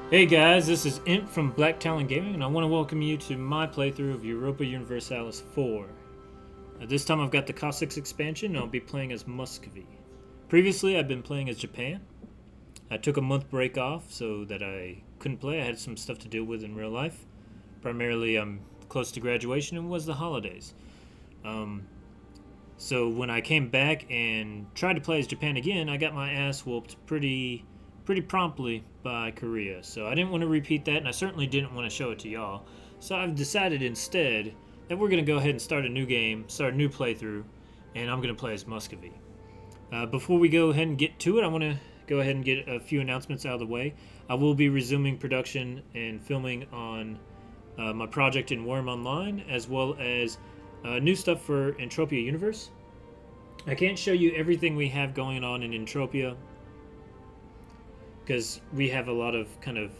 Hey guys, this is Imp from Black Talon Gaming, and I want to welcome you to my playthrough of Europa Universalis 4. This time I've got the Cossacks expansion, and I'll be playing as Muscovy. Previously, I've been playing as Japan. I took a month break off so that I couldn't play. I had some stuff to deal with in real life. Primarily, I'm close to graduation and was the holidays. So when I came back and tried to play as Japan again, I got my ass whooped pretty promptly by Korea. So I didn't want to repeat that, and I certainly didn't want to show it to y'all. So I've decided instead that we're going to go ahead and start a new game, start a new playthrough, and I'm going to play as Muscovy. Before we go ahead and get to it, I want to go ahead and get a few announcements out of the way. I will be resuming production and filming on my project in Worm Online, as well as new stuff for Entropia Universe. I can't show you everything we have going on in Entropia, because we have a lot of kind of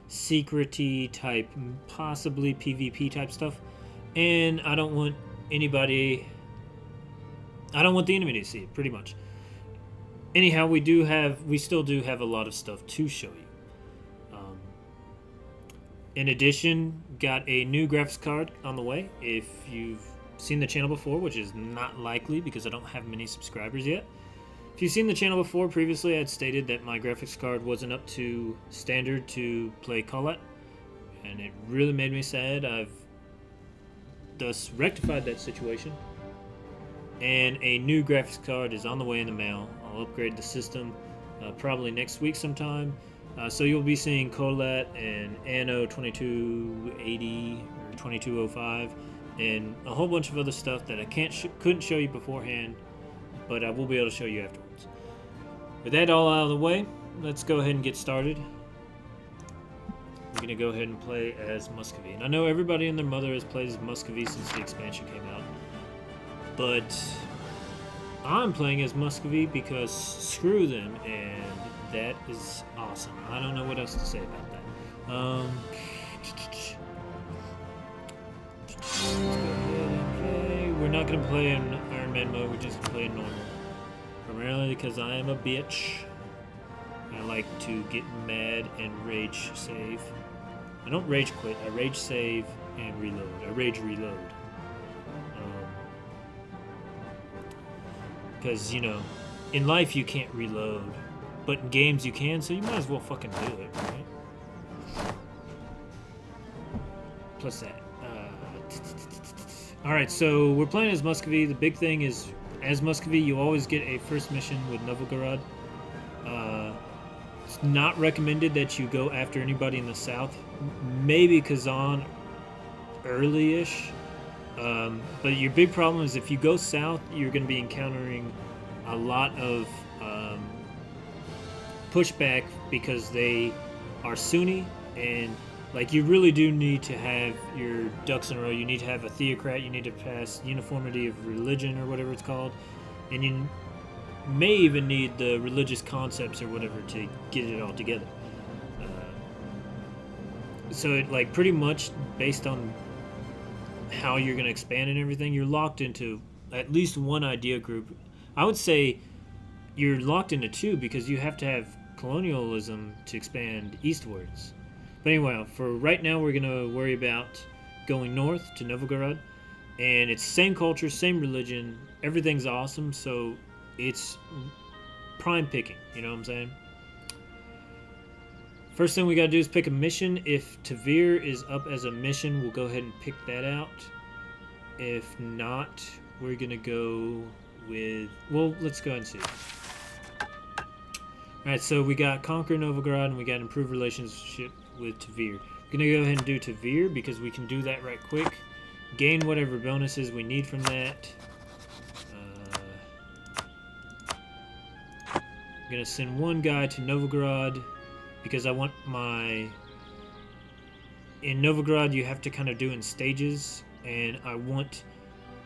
secret-y type, possibly PvP type stuff, and I don't want the enemy to see it, pretty much. Anyhow, we still do have a lot of stuff to show you. In addition, got a new graphics card on the way. If you've seen the channel before, which is not likely because I don't have many subscribers yet. If you've seen the channel before, previously I had stated that my graphics card wasn't up to standard to play Colette, and it really made me sad. I've thus rectified that situation, and a new graphics card is on the way in the mail. I'll upgrade the system probably next week sometime, so you'll be seeing Colette and Anno 2280 or 2205 and a whole bunch of other stuff that I couldn't show you beforehand, but I will be able to show you afterwards. With that all out of the way, let's go ahead and get started. I'm going to go ahead and play as Muscovy. And I know everybody and their mother has played as Muscovy since the expansion came out, but I'm playing as Muscovy because screw them, and that is awesome. I don't know what else to say about that. Let's go ahead and play. We're not going to play in Iron Man mode, we're just going to play in normal. Primarily because I am a bitch. I like to get mad and rage save. I don't rage quit, I rage save and reload. I rage reload. Because, you know, in life you can't reload, but in games you can, so you might as well fucking do it, right? Plus that. Alright, so we're playing as Muscovy. The big thing is, as Muscovy, you always get a first mission with Novgorod. It's not recommended that you go after anybody in the south. Maybe Kazan early-ish. But your big problem is if you go south, you're going to be encountering a lot of pushback because they are Sunni, and like you really do need to have your ducks in a row. You need to have a theocrat, you need to pass uniformity of religion or whatever it's called, and you may even need the religious concepts or whatever to get it all together. So it, like, pretty much based on how you're going to expand and everything, you're locked into at least one idea group. I would say you're locked into two because you have to have colonialism to expand eastwards. But anyway, for right now, we're going to worry about going north to Novgorod. And it's same culture, same religion. Everything's awesome, so it's prime picking. You know what I'm saying? First thing we got to do is pick a mission. If Tavir is up as a mission, we'll go ahead and pick that out. If not, we're going to go with... Well, let's go ahead and see. Alright, so we got Conquer Novgorod and we got Improve Relationship with Tavir. We're going to go ahead and do Tavir because we can do that right quick. Gain whatever bonuses we need from that. I'm going to send one guy to Novgorod because I want my... In Novgorod, you have to kind of do in stages, and I want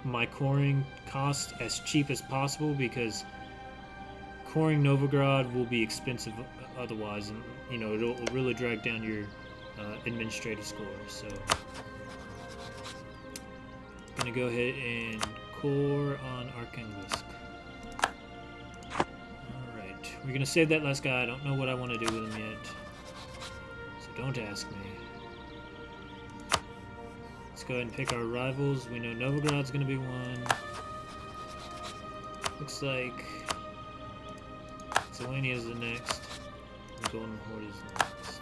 my coring cost as cheap as possible because coring Novgorod will be expensive otherwise, and you know it'll really drag down your administrative score. So I'm gonna go ahead and core on Arkhangelsk. All right, We're gonna save that last guy. I don't know what I want to do with him yet, so don't ask me. Let's go ahead and pick our rivals. We know Novograd's gonna be one. Looks like Lithuania is the next, and Golden Horde is the next.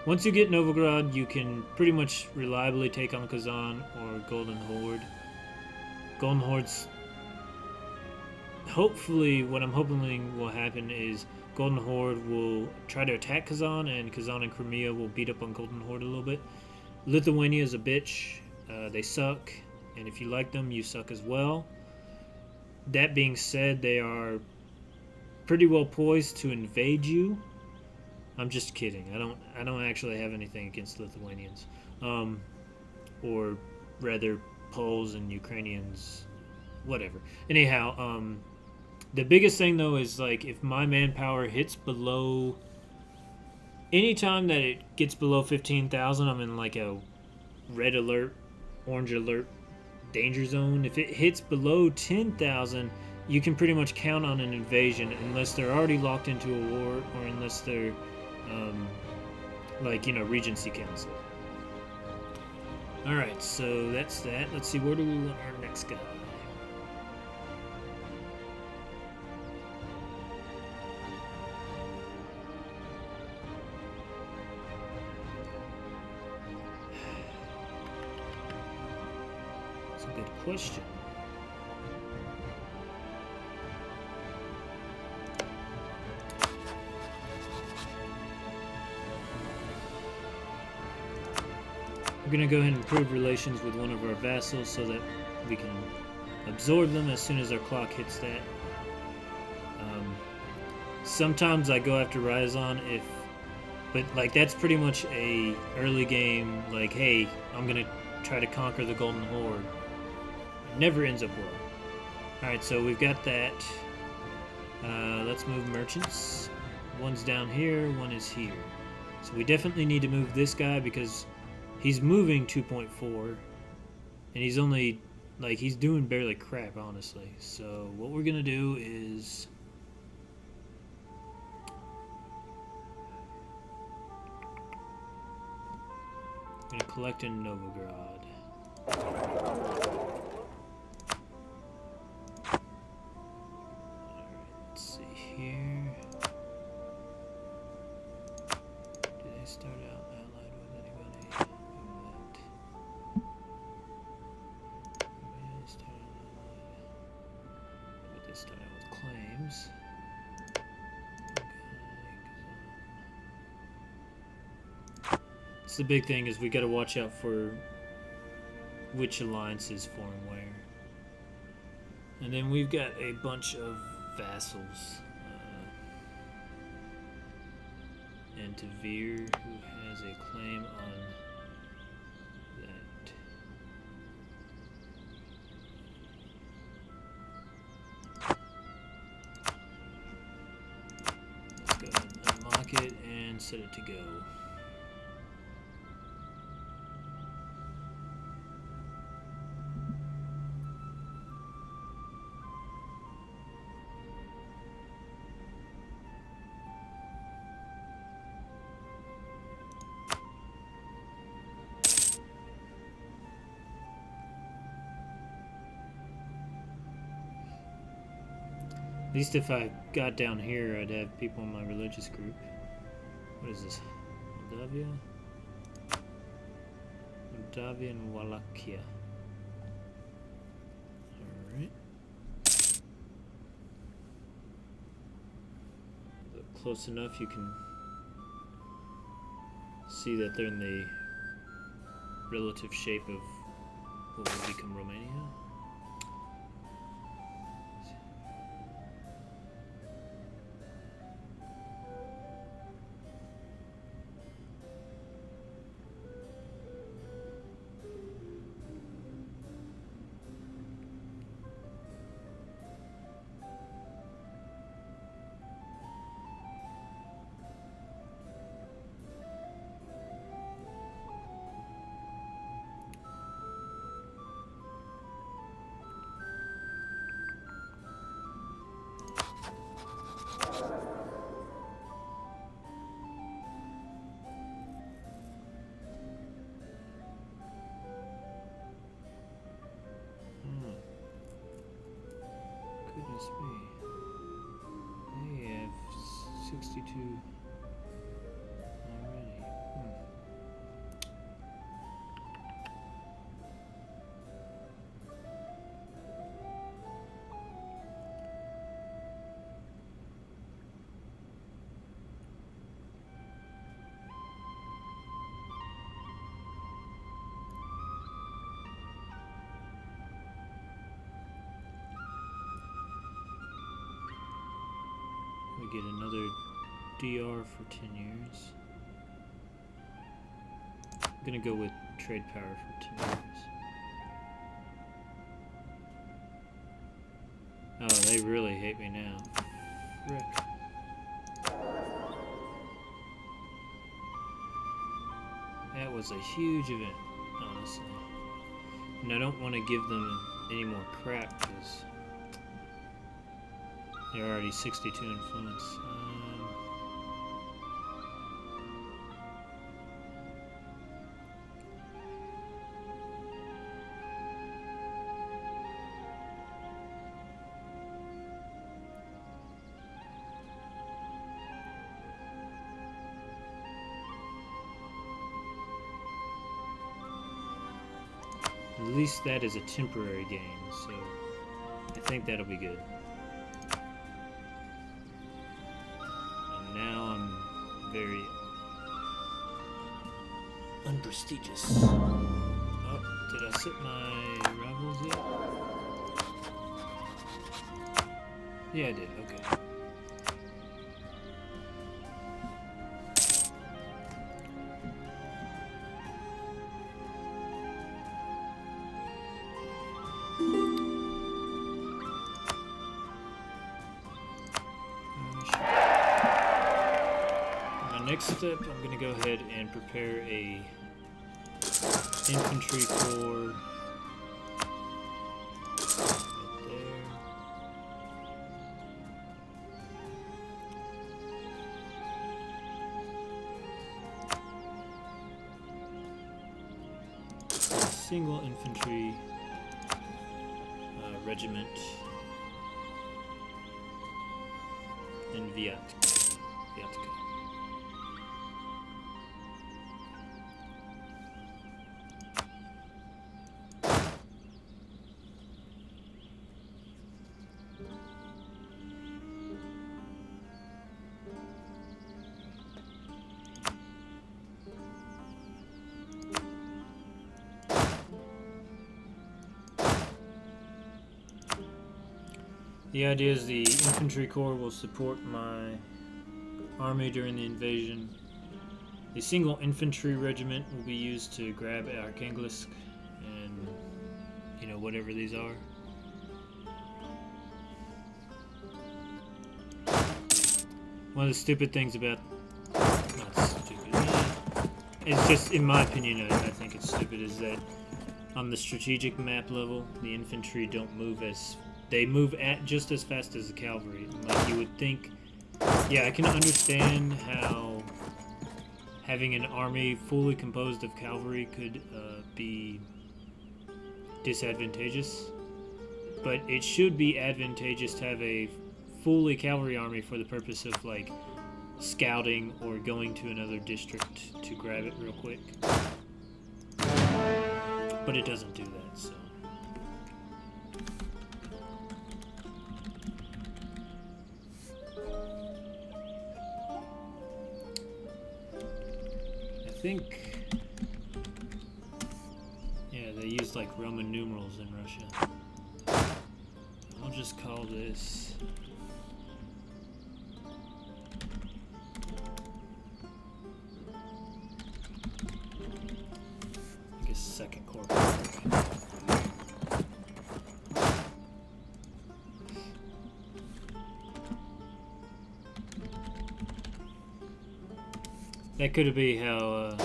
Once you get Novograd, you can pretty much reliably take on Kazan or Golden Horde. Golden Horde's... Hopefully, what I'm hoping will happen is Golden Horde will try to attack Kazan, and Kazan and Crimea will beat up on Golden Horde a little bit. Lithuania is a bitch. They suck, and if you like them, you suck as well. That being said, they are pretty well poised to invade you. I'm just kidding. I don't actually have anything against Lithuanians, or rather Poles and Ukrainians, whatever. Anyhow, the biggest thing though is like if my manpower hits below, anytime that it gets below 15,000, I'm in like a red alert, orange alert, danger zone. If it hits below 10,000, you can pretty much count on an invasion unless they're already locked into a war or unless they're like, you know, Regency Council. Alright, so that's that. Let's see, where do we want our next guy? That's a good question. We're going to go ahead and improve relations with one of our vassals so that we can absorb them as soon as our clock hits that. Sometimes I go after Ryazan but like that's pretty much a early game, like, hey, I'm going to try to conquer the Golden Horde. It never ends up well. Alright, so we've got that. Let's move merchants. One's down here, one is here. So we definitely need to move this guy because he's moving 2.4, and he's only, like, he's doing barely crap, honestly. So what we're gonna do is we're gonna collect in Novograd. Alright, let's see here. Did they start out allied with anybody? Start out with claims. Okay, it's the big thing is we got to watch out for which alliances form where. And then we've got a bunch of vassals. And Tavir, who has a claim on that. Let's go ahead and unlock it and set it to go. At least if I got down here, I'd have people in my religious group. What is this? Moldavia? Moldavia and Wallachia. Alright. Close enough you can see that they're in the relative shape of what will become Romania. They have 62 already. We get another DR for 10 years. I'm gonna go with trade power for 2 years. Oh, they really hate me now. Frick. That was a huge event, honestly. And I don't want to give them any more crap because they're already 62 influence. At least that is a temporary gain, so I think that'll be good. And now I'm very unprestigious. Oh, did I set my rivals yet? Yeah, I did, okay. Next step, I'm going to go ahead and prepare a infantry corps right there. A single infantry regiment in Viatka. The idea is the infantry corps will support my army during the invasion. The single infantry regiment will be used to grab Arkhangelsk and, you know, whatever these are. One of the stupid things about, not stupid, it's just, in my opinion, I think it's stupid, is that on the strategic map level, the infantry don't move as, they move at just as fast as the cavalry. Like you would think, yeah, I can understand how having an army fully composed of cavalry could be disadvantageous, but it should be advantageous to have a fully cavalry army for the purpose of like scouting or going to another district to grab it real quick. But it doesn't do that, so. I think, yeah, they use like Roman numerals in Russia. I'll just call this second corps. That could be how